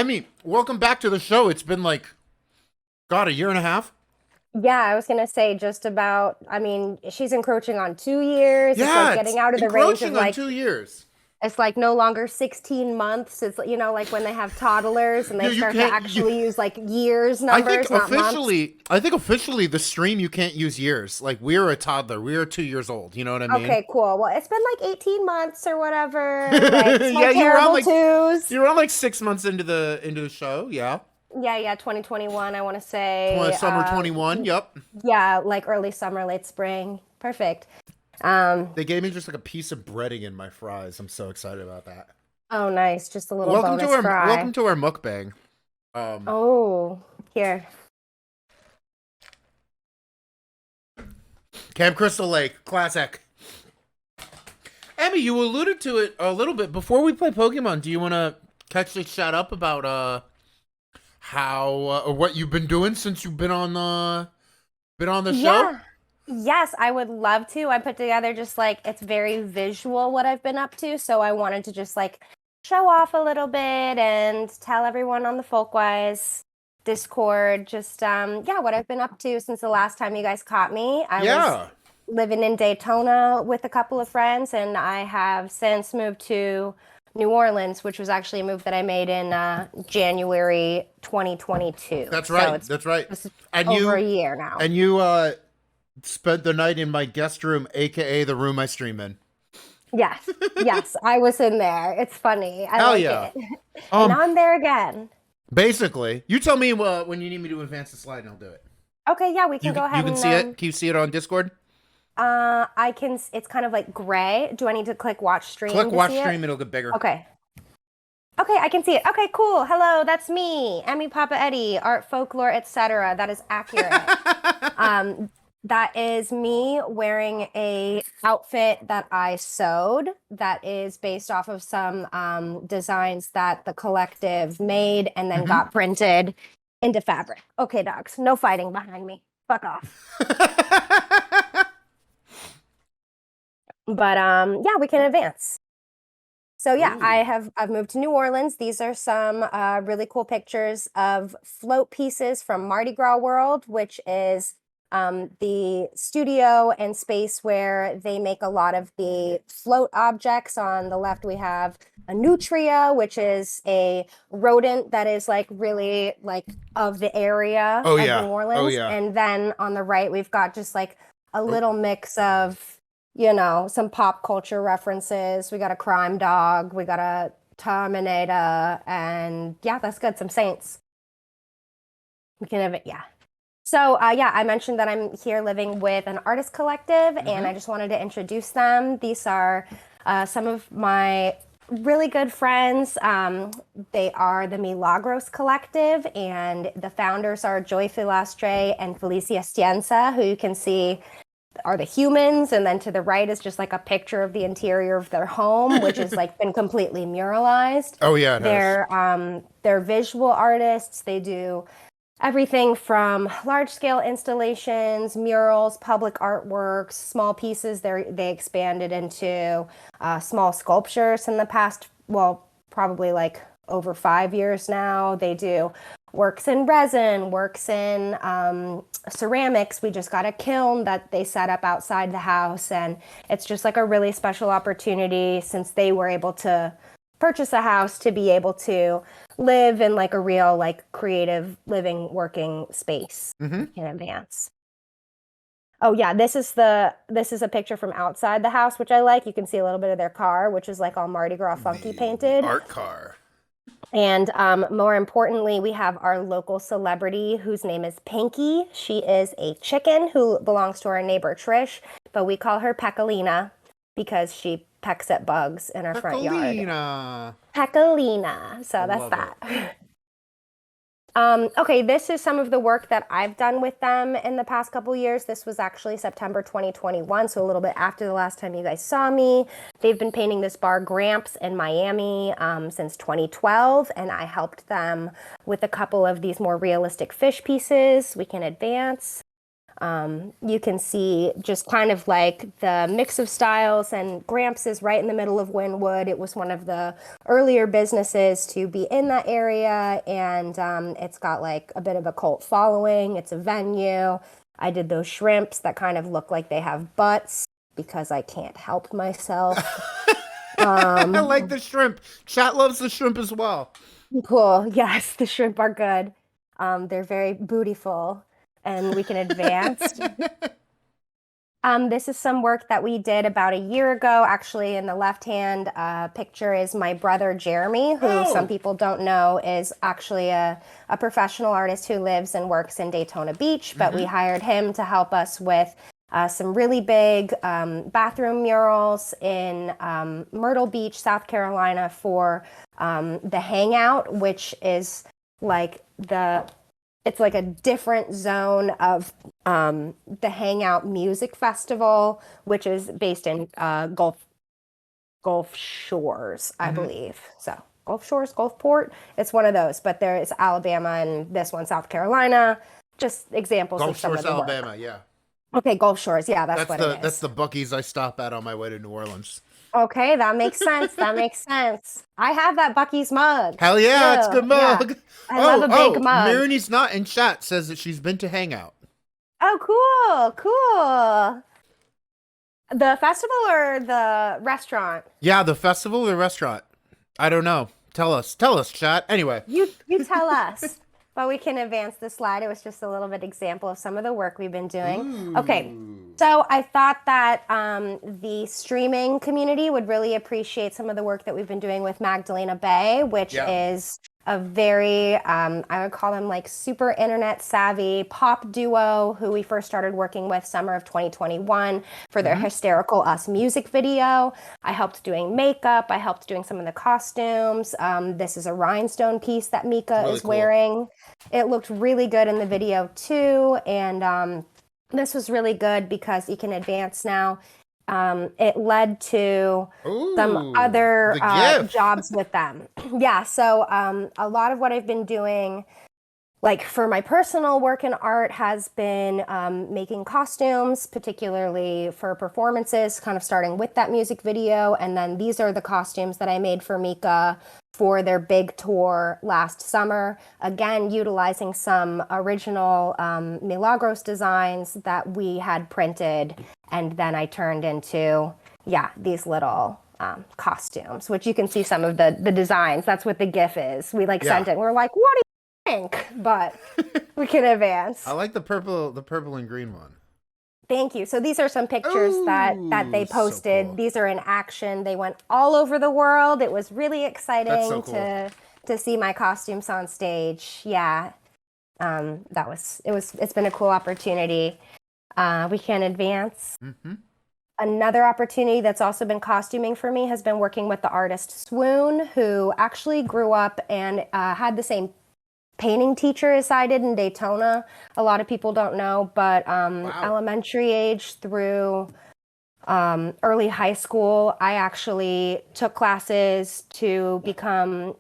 Emmy, welcome back to the show. It's been like, God, a year and a half? Yeah, I was gonna say just about, she's encroaching on 2 years. It's like Yeah, getting it's out of the range of encroaching on like 2 years. it's like no longer 16 months. It's like when they have toddlers and You they you start to can't. actually use like years I think numbers, not months. officially, I think officially the stream you can't use years. Like we're a toddler. We are 2 years old. You know what I mean? Okay, cool. Well, it's been like 18 months or whatever. Like small Yeah, you were on terrible like twos. you were on like 6 months into the show. Yeah, Yeah, 2021, I want to say. summer 21. Yep. Yeah, like early summer, late spring. Perfect. Um, They gave me just like a piece of breading in my fries. I'm so excited about that. oh, nice. Just a little Welcome to bonus our welcome fry. to our mukbang. Um, Oh, here. Camp Crystal Lake, classic. Emmy, you alluded to it a little bit before we play Pokemon. Do you want to catch the chat up about how or what you've been doing since you've been on the show? Yeah. Yes, I would love to. I put together just like it's very visual what I've been up to, so I wanted to just like show off a little bit and tell everyone on the Folkwise Discord just yeah, what I've been up to since the last time you guys caught me. I was Yeah, living in Daytona with a couple of friends, and I have since moved to New Orleans, which was actually a move that I made in January 2022. that's So right. it's That's right. it's And over a you year now. and you spent the night in my guest room, aka the room I stream in. Yes, yes, I was in there. It's funny. I Hell like yeah. it. And Um, now I'm there again. basically, you tell me when you need me to advance the slide, and I'll do it. Okay, yeah, we can go You ahead can and see it. Can you see it on Discord? I can it's kind of like gray. Do I need to click watch Click stream to watch see it? stream. It'll get bigger. Okay. Okay, I can see it. Okay, cool. Hello, that's me, Emmie Pappa Eddy, art, folklore, etc. That is accurate. Um, that is me wearing a outfit that I sewed that is based off of some designs that the collective made and then Mhm. got printed into fabric. Okay, dogs, no fighting behind me. Fuck off. But yeah, we can advance. So yeah, Ooh. I've moved to New Orleans. These are some really cool pictures of float pieces from Mardi Gras World, which is the studio and space where they make a lot of the float objects. On the left, we have a nutria, which is a rodent that is like really like of the area Oh of New yeah. Oh Orleans. yeah. And then on the right, we've got just like a Oh, little mix of some pop culture references. We got a crime dog, we got a Terminator, and yeah, that's good. Some Saints. We can have it, yeah. So yeah, I mentioned that I'm here living with an artist collective, and hmm I just wanted to introduce them. These are some of my really good friends. They are the Milagros Collective, and the founders are Joy Filastre and Felicia Stienza, who you can see are the humans, and then to the right is just like a picture of the interior of their home, which has like been completely muralized. Oh yeah, it has. They're visual artists. They do everything from large scale installations, murals, public artworks, small pieces. They expanded into small sculptures in the past, well, probably like over 5 years now. They do works in resin, works in ceramics. We just got a kiln that they set up outside the house, and it's just like a really special opportunity since they were able to purchase a house to be able to live in like a real like creative living working space hmm in advance. Oh yeah, this is a picture from outside the house, which I like. You can see a little bit of their car, which is like all Mardi Gras funky The painted. art car. And more importantly, we have our local celebrity whose name is Pinky. She is a chicken who belongs to our neighbor Trish, but we call her Peckalina because she pecks at bugs in our front yard. Pecolina. Peckalina. I So that's love it. that. Okay, this is some of the work that I've done with them in the past couple years. This was actually September 2021, so a little bit after the last time you guys saw me. They've been painting this bar Gramps in Miami since 2012, and I helped them with a couple of these more realistic fish pieces. We can advance. You can see just kind of like the mix of styles, and Gramps is right in the middle of Wynwood. It was one of the earlier businesses to be in that area, and it's got like a bit of a cult following. It's a venue. I did those shrimps that kind of look like they have butts because I can't help myself. I like the shrimp. Chat loves the shrimp as well. Cool. Yes, the shrimp are good. They're very bootyful, and we can advance. This is some work that we did about a year ago. Actually, in the left-hand picture is my brother Jeremy, who some people don't know is actually a professional artist who lives and works in Daytona Beach. But we hired him to help us with some really big bathroom murals in Myrtle Beach, South Carolina for the Hangout, which is like it's like a different zone of the Hangout Music Festival, which is based in Gulf Shores, I believe. So Gulf Shores, Gulfport, it's one of those. But there is Alabama and this one, South Carolina. Just examples of some of the work. Alabama, yeah. Okay, Gulf Shores, yeah, that's what it is. That's the Buc-ee's I stop at on my way to New Orleans. Okay, that makes sense. That makes sense. I have that Buc-ee's mug. Hell yeah, it's a good mug. Yeah. I love a big mug. Mirany's not in chat says that she's been to Hangout. Oh, cool. The festival or the restaurant? Yeah, the festival or the restaurant. I don't know. Tell us, chat. Anyway. You tell us. But we can advance the slide. It was just a little bit example of some of the work we've been doing. Ooh. Okay, so I thought that the streaming community would really appreciate some of the work that we've been doing with Magdalena Bay, which is a very, I would call them like super internet savvy pop duo who we first started working with summer of 2021 for their Hysterical Us music video. I helped doing makeup. I helped doing some of the costumes. This is a rhinestone piece that Mika is wearing. It looked really good in the video too. And this was really good because you can advance now. It led to some other jobs with them. Yeah, so a lot of what I've been doing, like for my personal work in art, has been making costumes, particularly for performances, kind of starting with that music video. And then these are the costumes that I made for Mika for their big tour last summer. Again, utilizing some original Milagros designs that we had printed. And then I turned into, these little costumes, which you can see some of the designs. That's what the GIF is. We sent it. We're like, what do you think? But we can advance. I like the purple and green one. Thank you. So these are some pictures that they posted. So cool. These are in action. They went all over the world. It was really exciting to see my costumes on stage. Yeah. It's been a cool opportunity. We can advance. Another opportunity that's also been costuming for me has been working with the artist Swoon, who actually grew up and had the same painting teacher as I did in Daytona. A lot of people don't know, but elementary age through early high school, I actually took classes to become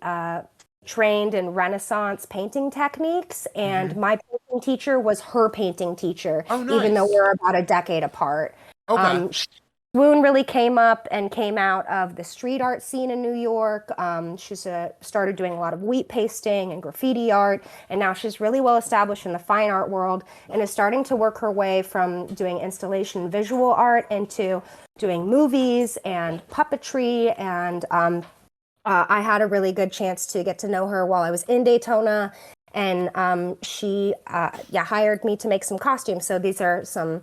trained in Renaissance painting techniques, and my painting teacher was her painting teacher, even though we're about a decade apart. Swoon really came up and came out of the street art scene in New York. She's started doing a lot of wheat pasting and graffiti art, and now she's really well established in the fine art world and is starting to work her way from doing installation visual art into doing movies and puppetry. And I had a really good chance to get to know her while I was in Daytona, and she hired me to make some costumes. So these are some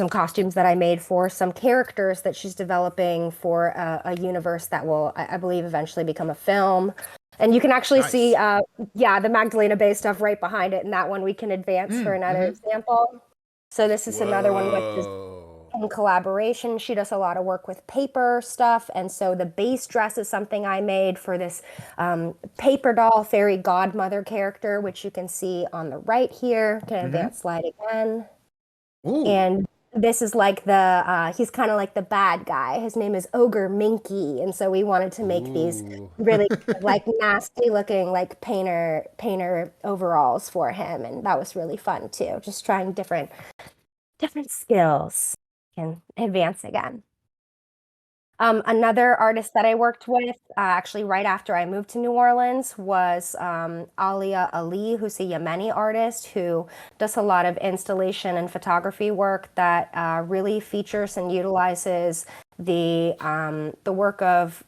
costumes that I made for some characters that she's developing for a universe that will, I believe, eventually become a film. And you can actually see, the Magdalena Bay stuff right behind it. And that one we can advance for another example. So this is another one with this in collaboration. She does a lot of work with paper stuff. And so the base dress is something I made for this paper doll fairy godmother character, which you can see on the right here. Can advance slide again. And this is like he's kind of like the bad guy. His name is Ogre Minky, and so we wanted to make these Ooh. really like nasty looking like painter overalls for him, and that was really fun too. Just trying different skills and advance again. Another artist that I worked with, actually right after I moved to New Orleans, was Alia Ali, who's a Yemeni artist who does a lot of installation and photography work that really features and utilizes the work of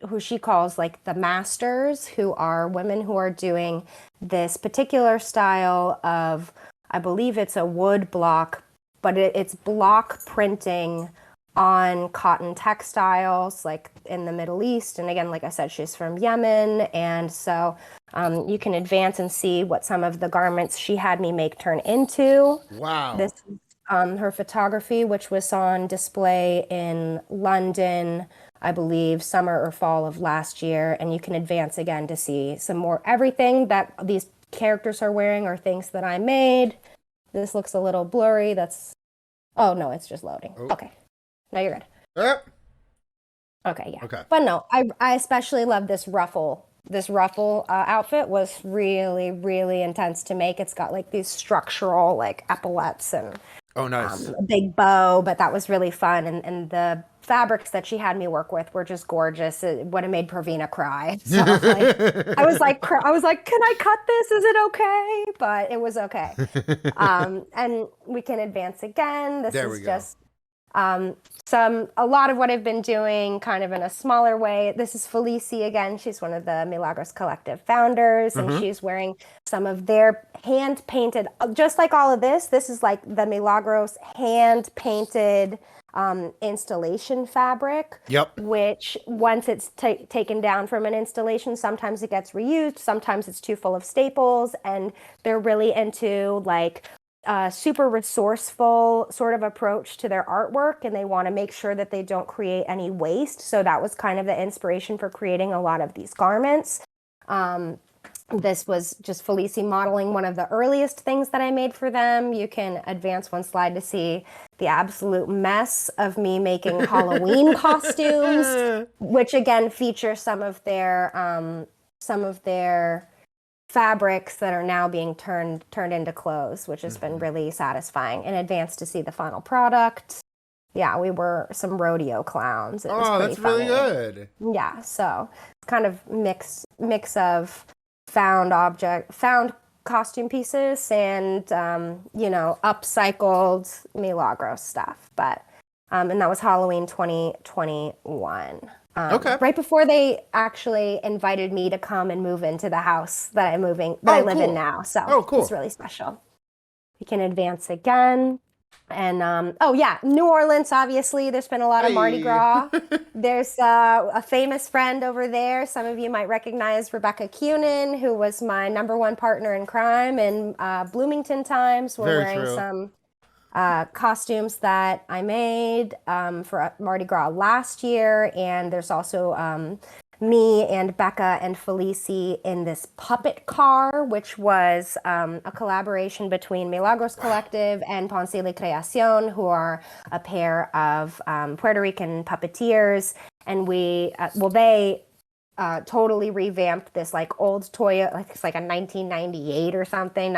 who she calls like the masters, who are women who are doing this particular style of, I believe it's a wood block, but it's block printing on cotton textiles like in the Middle East. And again, like I said, she's from Yemen. And so you can advance and see what some of the garments she had me make turn into. Wow. This is her photography, which was on display in London, I believe, summer or fall of last year. And you can advance again to see some more. Everything that these characters are wearing are things that I made. This looks a little blurry. Oh no, it's just loading. Oh. Okay. No, you're good. Yep. Okay, yeah. Okay. But no, I especially love this ruffle. This ruffle outfit was really, really intense to make. It's got like these structural like epaulettes and Oh, nice. a big bow, but that was really fun. And the fabrics that she had me work with were just gorgeous. It would have made Pravina cry. So like, I was like, can I cut this? Is it okay? But it was okay. And we can advance again. This There is we go. just a lot of what I've been doing kind of in a smaller way. This is Felici again. She's one of the Milagros Collective founders, and she's wearing some of their hand painted, just like all of this. This is like the Milagros hand painted installation fabric. Yep. Which once it's taken down from an installation, sometimes it gets reused, sometimes it's too full of staples, and they're really into like super resourceful sort of approach to their artwork, and they want to make sure that they don't create any waste. So that was kind of the inspiration for creating a lot of these garments. This was just Felici modeling one of the earliest things that I made for them. You can advance one slide to see the absolute mess of me making Halloween costumes, which again feature some of their fabrics that are now being turned into clothes, which has been really satisfying. In advance to see the final product. Yeah, we were some rodeo clowns. It was pretty That's really funny. good. Yeah, so it's kind of mix of found costume pieces and upcycled Milagros stuff. But and that was Halloween 2021. Okay. Right before they actually invited me to come and move into the house that I live in now. So cool. It's really special. We can advance again. And New Orleans, obviously, there's been a lot of Mardi Gras. There's a famous friend over there. Some of you might recognize Rebecca Cunin, who was my #1 partner in crime in Bloomington times. We're wearing some costumes that I made for Mardi Gras last year. And there's also me and Becca and Felici in this puppet car, which was a collaboration between Milagros Collective and Ponce y Creacion, who are a pair of Puerto Rican puppeteers. And they totally revamped this like old Toyota, like it's like a 1998 or something,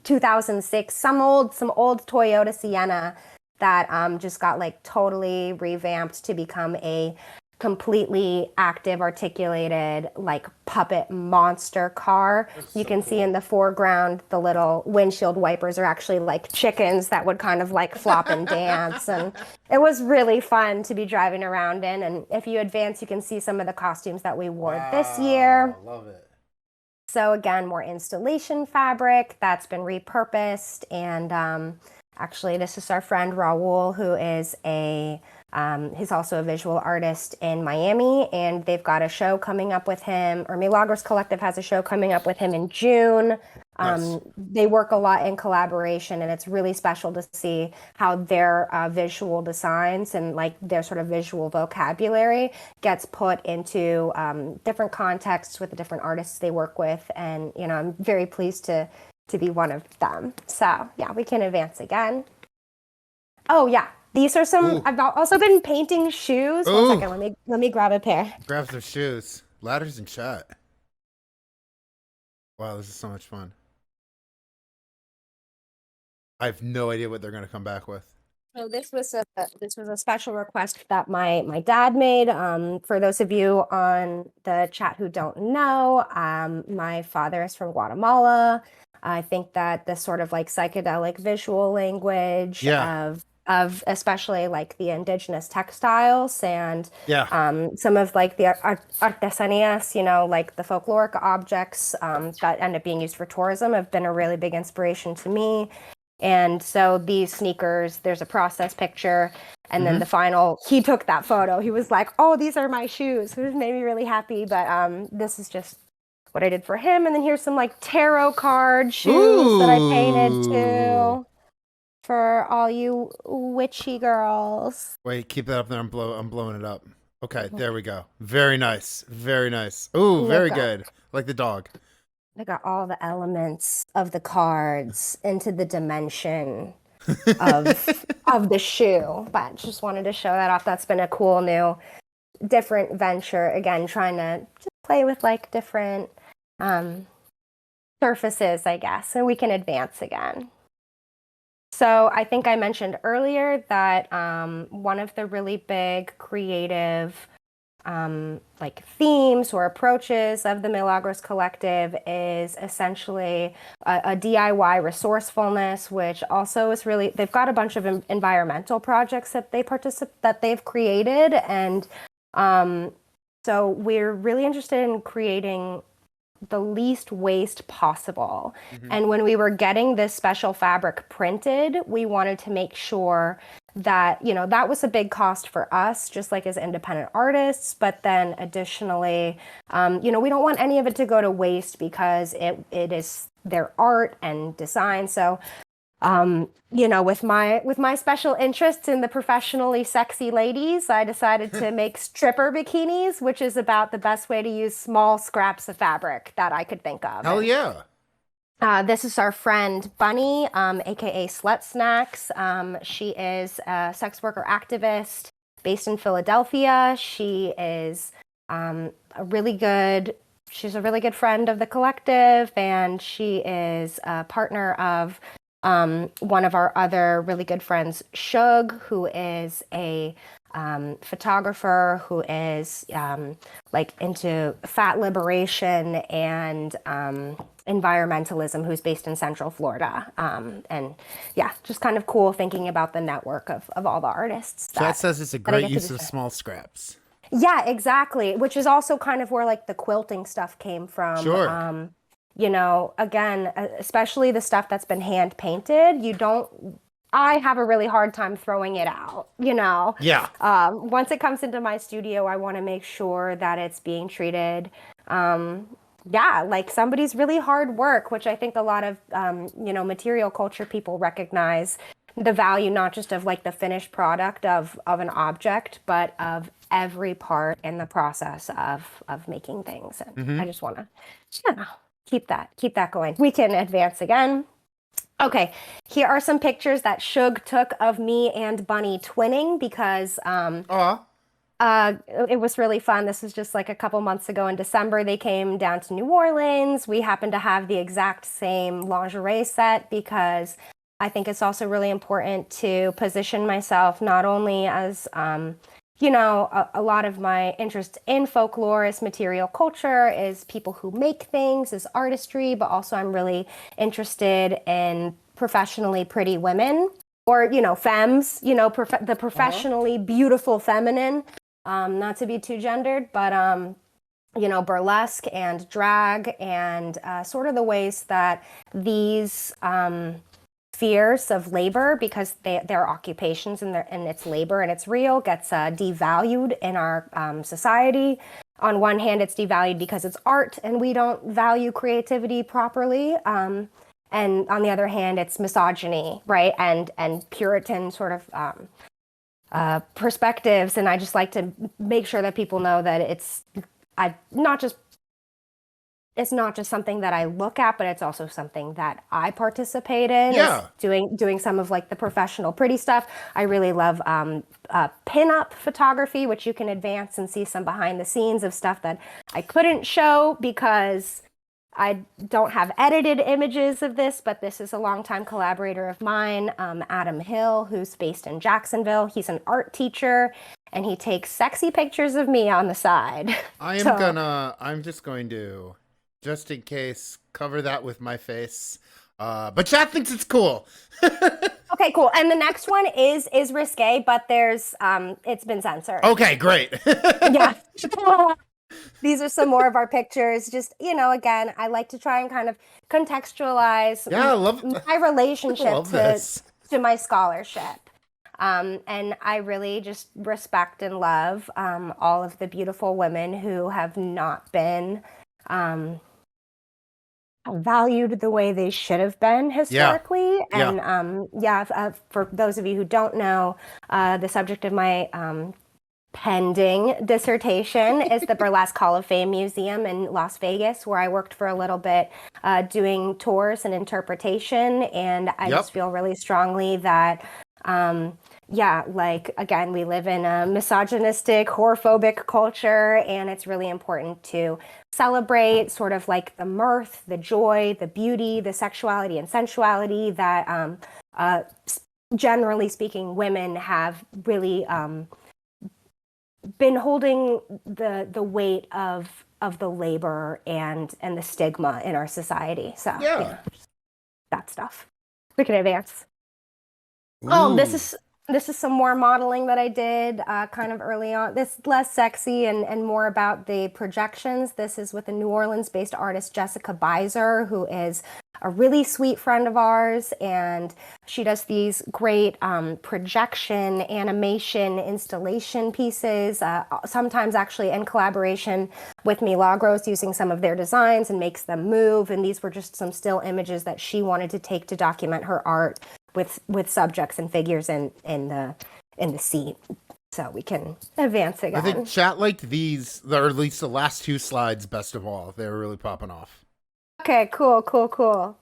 2006, some old Toyota Sienna that just got like totally revamped to become a completely active, articulated, like puppet monster car. You can see in the foreground, the little windshield wipers are actually like chickens that would kind of like flop and dance. And it was really fun to be driving around in. And if you advance, you can see some of the costumes that we wore this year. Love it. So again, more installation fabric that's been repurposed. And actually, this is our friend Raul, who is he's also a visual artist in Miami, and they've got a show coming up with him, or Milagros Collective has a show coming up with him in June. Nice. They work a lot in collaboration, and it's really special to see how their visual designs and like their sort of visual vocabulary gets put into different contexts with the different artists they work with. And, I'm very pleased to be one of them. So yeah, we can advance again. Oh yeah, these are some. Ooh. I've also been painting shoes. One Ooh. second, let me grab a pair. Grab some shoes. Ladders and shot. Wow, this is so much fun. I have no idea what they're gonna come back with. So this was a special request that my dad made. For those of you on the chat who don't know, my father is from Guatemala. I think that this sort of like psychedelic visual language Yeah. of especially like the indigenous textiles and Yeah. some of like the artesanias, like the folkloric objects that end up being used for tourism have been a really big inspiration to me. And so these sneakers, there's a process picture. And then Mm-hmm. the final, he took that photo. He was like, oh, these are my shoes. It made me really happy. But this is just what I did for him. And then here's some like tarot card shoes that I painted Ooh. too for all you witchy girls. Wait, keep that up there. I'm blowing it up. Okay, there we go. Very nice. Very nice. Ooh, very Look up. good. Like the dog. I got all the elements of the cards into the dimension of the shoe. But just wanted to show that off. That's been a cool new different venture. Again, trying to just play with like different surfaces, I guess, and we can advance again. So I think I mentioned earlier that one of the really big creative like themes or approaches of the Milagros Collective is essentially a DIY resourcefulness, which also is really, they've got a bunch of environmental projects that they've created. And so we're really interested in creating the least waste possible. Mm-hmm. And when we were getting this special fabric printed, we wanted to make sure that, that was a big cost for us, just like as independent artists. But then additionally, we don't want any of it to go to waste because it is their art and design. So with my special interests in the professionally sexy ladies, I decided to make stripper bikinis, which is about the best way to use small scraps of fabric that I could think of. Hell yeah. This is our friend Bunny, aka Slut Snacks. She is a sex worker activist based in Philadelphia. She is she's a really good friend of the collective, and she is a partner of one of our other really good friends, Shug, who is a photographer who is like into fat liberation and environmentalism, who's based in Central Florida. And yeah, just kind of cool thinking about the network of all the artists. Chat says it's a great use of small scraps. Yeah, exactly. Which is also kind of where like the quilting stuff came from. Sure. Again, especially the stuff that's been hand painted, I have a really hard time throwing it out, Yeah. Once it comes into my studio, I want to make sure that it's being treated, like somebody's really hard work, which I think a lot of, material culture people recognize the value, not just of like the finished product of an object, but of every part in the process of making things. And I just want to, keep that going. We can advance again. Okay, here are some pictures that Shug took of me and Bunny twinning because it was really fun. This was just like a couple months ago in December. They came down to New Orleans. We happened to have the exact same lingerie set because I think it's also really important to position myself not only as a lot of my interest in folklorist material culture is people who make things, is artistry, but also I'm really interested in professionally pretty women or, femmes, the professionally beautiful feminine, not to be too gendered, but, burlesque and drag and sort of the ways that these spheres of labor, because they're occupations and it's labor and it's real, gets devalued in our society. On one hand, it's devalued because it's art and we don't value creativity properly. And on the other hand, it's misogyny, right? And Puritan sort of perspectives. And I just like to make sure that people know that I not just it's not just something that I look at, but it's also something that I participate in. Is Yeah. doing some of like the professional pretty stuff. I really love pin-up photography, which you can advance and see some behind the scenes of stuff that I couldn't show because I don't have edited images of this, but this is a longtime collaborator of mine, Adam Hill, who's based in Jacksonville. He's an art teacher, and he takes sexy pictures of me on the side. I'm just going to, just in case, cover that with my face. But chat thinks it's cool. Okay, cool. And the next one is risque, but there's it's been censored. Okay, great. Yeah. These are some more of our pictures. Just, again, I like to try and kind of contextualize my relationship to my scholarship. And I really just respect and love all of the beautiful women who have not been valued the way they should have been historically. And for those of you who don't know, the subject of my pending dissertation is the Burlesque Hall of Fame Museum in Las Vegas, where I worked for a little bit doing tours and interpretation. And I just feel really strongly that, again, we live in a misogynistic, whorephobic culture, and it's really important to celebrate sort of like the mirth, the joy, the beauty, the sexuality and sensuality that, generally speaking, women have really been holding the weight of the labor and the stigma in our society. So that stuff. We can advance. Ooh. Oh, this is some more modeling that I did kind of early on. This is less sexy and more about the projections. This is with a New Orleans-based artist, Jessica Beiser, who is a really sweet friend of ours, and she does these great projection, animation, installation pieces, sometimes actually in collaboration with Milagros, using some of their designs and makes them move. And these were just some still images that she wanted to take to document her art with subjects and figures in the seat. So we can advance again. I think chat liked these, or at least the last two slides best of all. They were really popping off. Okay, cool.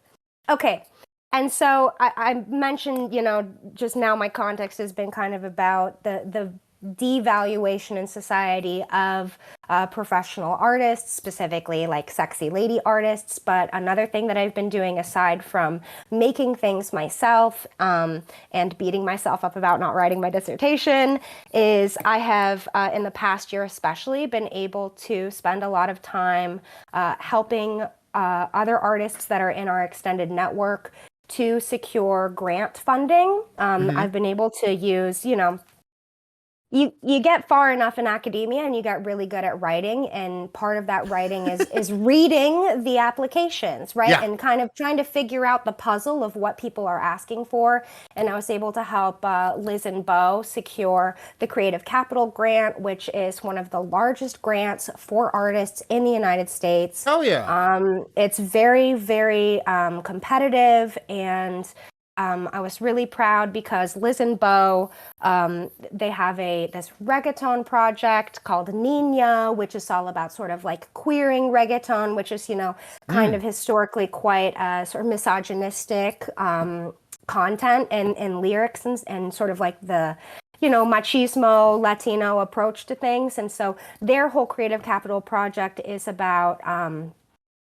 Okay, and so I mentioned, just now my context has been kind of about the devaluation in society of professional artists, specifically like sexy lady artists. But another thing that I've been doing, aside from making things myself and beating myself up about not writing my dissertation, is I have, in the past year especially, been able to spend a lot of time helping other artists that are in our extended network to secure grant funding. I've been able to use, you get far enough in academia and you get really good at writing, and part of that writing is reading the applications, right? Yeah. And kind of trying to figure out the puzzle of what people are asking for. And I was able to help Liz and Bo secure the Creative Capital Grant, which is one of the largest grants for artists in the United States. Oh yeah. It's very, very competitive, and I was really proud because Liz and Bo, they have this reggaeton project called Nina, which is all about sort of like queering reggaeton, which is, kind of historically quite sort of misogynistic content and lyrics and sort of like the, machismo Latino approach to things. And so their whole Creative Capital project is about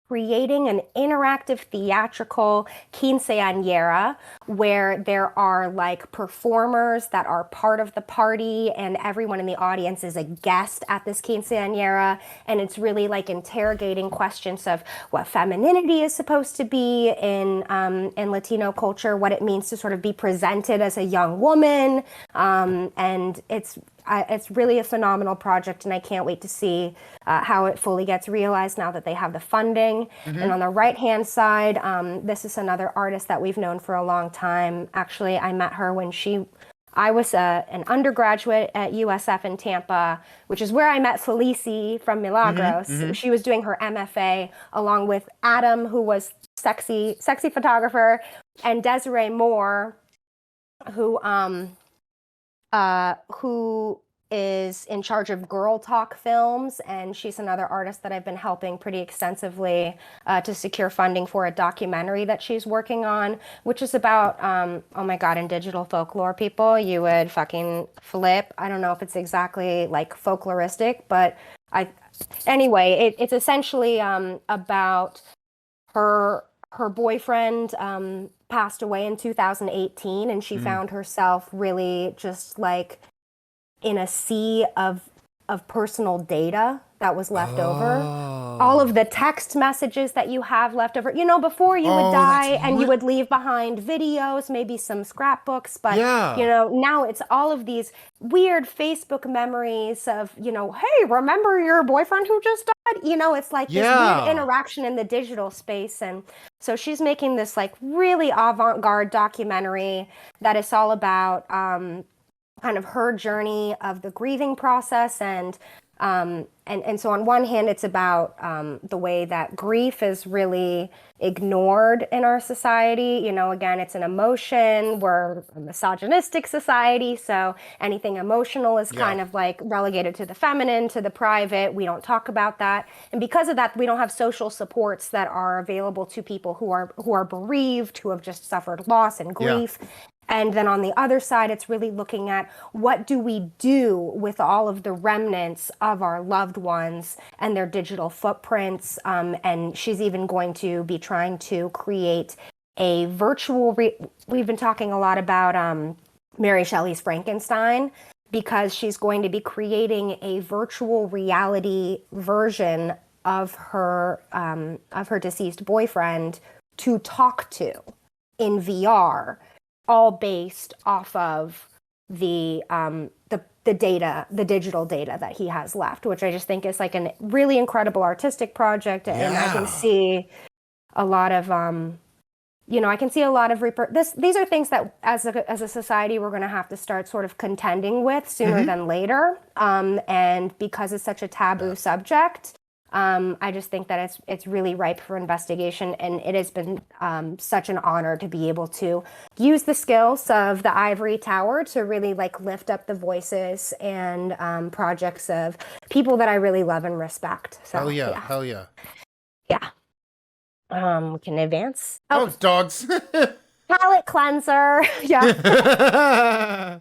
creating an interactive theatrical quinceañera where there are like performers that are part of the party, and everyone in the audience is a guest at this quinceañera. And it's really like interrogating questions of what femininity is supposed to be in Latino culture, what it means to sort of be presented as a young woman. And it's really a phenomenal project, and I can't wait to see how it fully gets realized now that they have the funding. And on the right-hand side, this is another artist that we've known for a long time. Actually, I met her when I was an undergraduate at USF in Tampa, which is where I met Felici from Milagros. She was doing her MFA along with Adam, who was sexy photographer, and Desiree Moore, who is in charge of Girl Talk Films, and she's another artist that I've been helping pretty extensively to secure funding for a documentary that she's working on, which is about, oh my God, in digital folklore, people, you would fucking flip. I don't know if it's exactly like folkloristic, but it's essentially about her boyfriend passed away in 2018, and she found herself really just like in a sea of personal data that was left over. All of the text messages that you have left over. You know, before you would die and you would leave behind videos, maybe some scrapbooks, but you know, now it's all of these weird Facebook memories of, you know, hey, remember your boyfriend who just died? You know, it's like this weird interaction in the digital space. And so she's making this like really avant-garde documentary that is all about kind of her journey of the grieving process. And so on one hand, it's about the way that grief is really ignored in our society. You know, again, it's an emotion. We're a misogynistic society, so anything emotional is kind of like relegated to the feminine, to the private. We don't talk about that. And because of that, we don't have social supports that are available to people who are bereaved, who have just suffered loss and grief. And then on the other side, it's really looking at what do we do with all of the remnants of our loved ones and their digital footprints. And she's even going to be trying to create a virtual, we've been talking a lot about Mary Shelley's Frankenstein, because she's going to be creating a virtual reality version of her deceased boyfriend to talk to in VR, all based off of the data, the digital data that he has left, which I just think is like a really incredible artistic project. And I can see a lot of, you know, I can see a lot of these are things that as a society we're going to have to start sort of contending with sooner than later. And because it's such a taboo subject, I just think that it's really ripe for investigation, and it has been such an honor to be able to use the skills of the Ivory Tower to really like lift up the voices and projects of people that I really love and respect. So, hell yeah. We can advance. Oh, dogs. Palette cleanser. Yeah.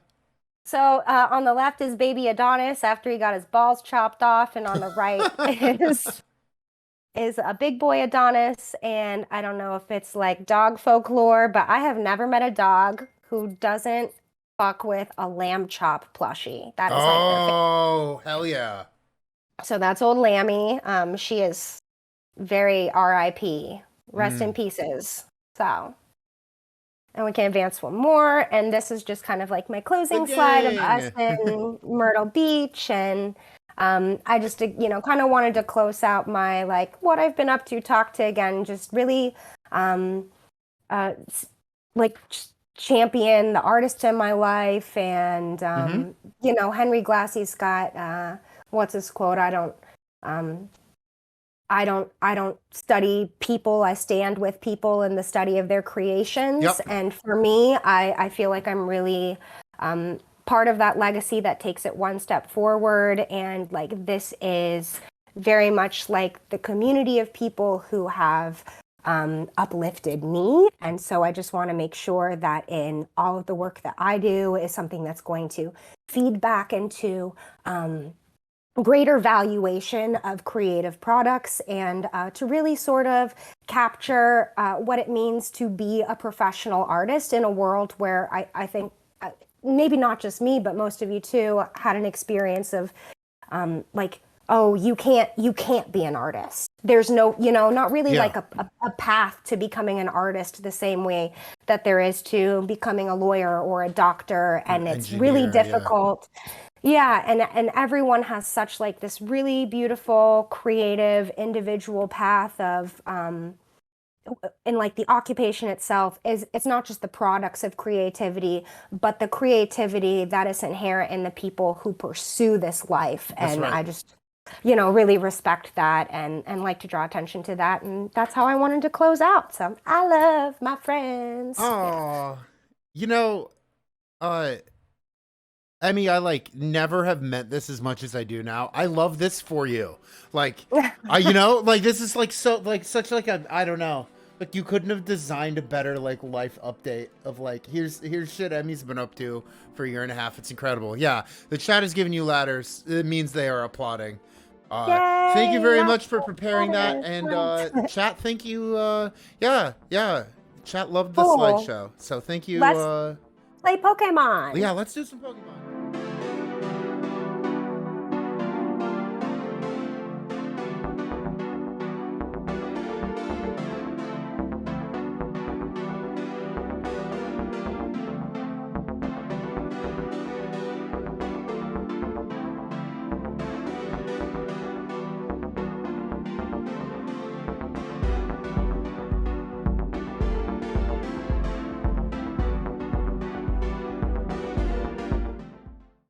So on the left is baby Adonis after he got his balls chopped off, and on the right is a big boy Adonis. And I don't know if it's like dog folklore, but I have never met a dog who doesn't fuck with a lamb chop plushie. That is like their favorite. Oh, hell yeah. So that's old Lammy. She is very R.I.P. Rest in pieces. So. And we can advance one more. And this is just kind of like my closing slide of us in Myrtle Beach. And I just, you know, kind of wanted to close out my, like, what I've been up to, talk to, again, just really, like, champion the artist in my life. And, you know, Henry Glassey's got, what's his quote? I don't study people. I stand with people in the study of their creations. And for me, I feel like I'm really part of that legacy that takes it one step forward. And like, this is very much like the community of people who have uplifted me. And so I just want to make sure that in all of the work that I do is something that's going to feed back into greater valuation of creative products, and to really sort of capture what it means to be a professional artist in a world where I think maybe not just me, but most of you too had an experience of like, oh, you can't be an artist. There's no, you know, not really like a path to becoming an artist the same way that there is to becoming a lawyer or a doctor, and it's really difficult. And everyone has such like this really beautiful, creative, individual path of, and like the occupation itself it's not just the products of creativity, but the creativity that is inherent in the people who pursue this life. And I just, you know, really respect that and like to draw attention to that. And that's how I wanted to close out. So I love my friends. Oh, you know, Emmy, I like never have meant this as much as I do now. I love this for you. Like, you know, like this is like so, like such like a, I don't know. Like you couldn't have designed a better like life update of like, here's shit Emmy's been up to for a year and a half. It's incredible. Yeah. The chat is giving you ladders. It means they are applauding. Thank you Yay, very lots much for of preparing that. ladders. And chat, thank you. Yeah. Chat loved the Cool. slideshow. So thank you. Let's play Pokemon. Yeah, let's do some Pokemon.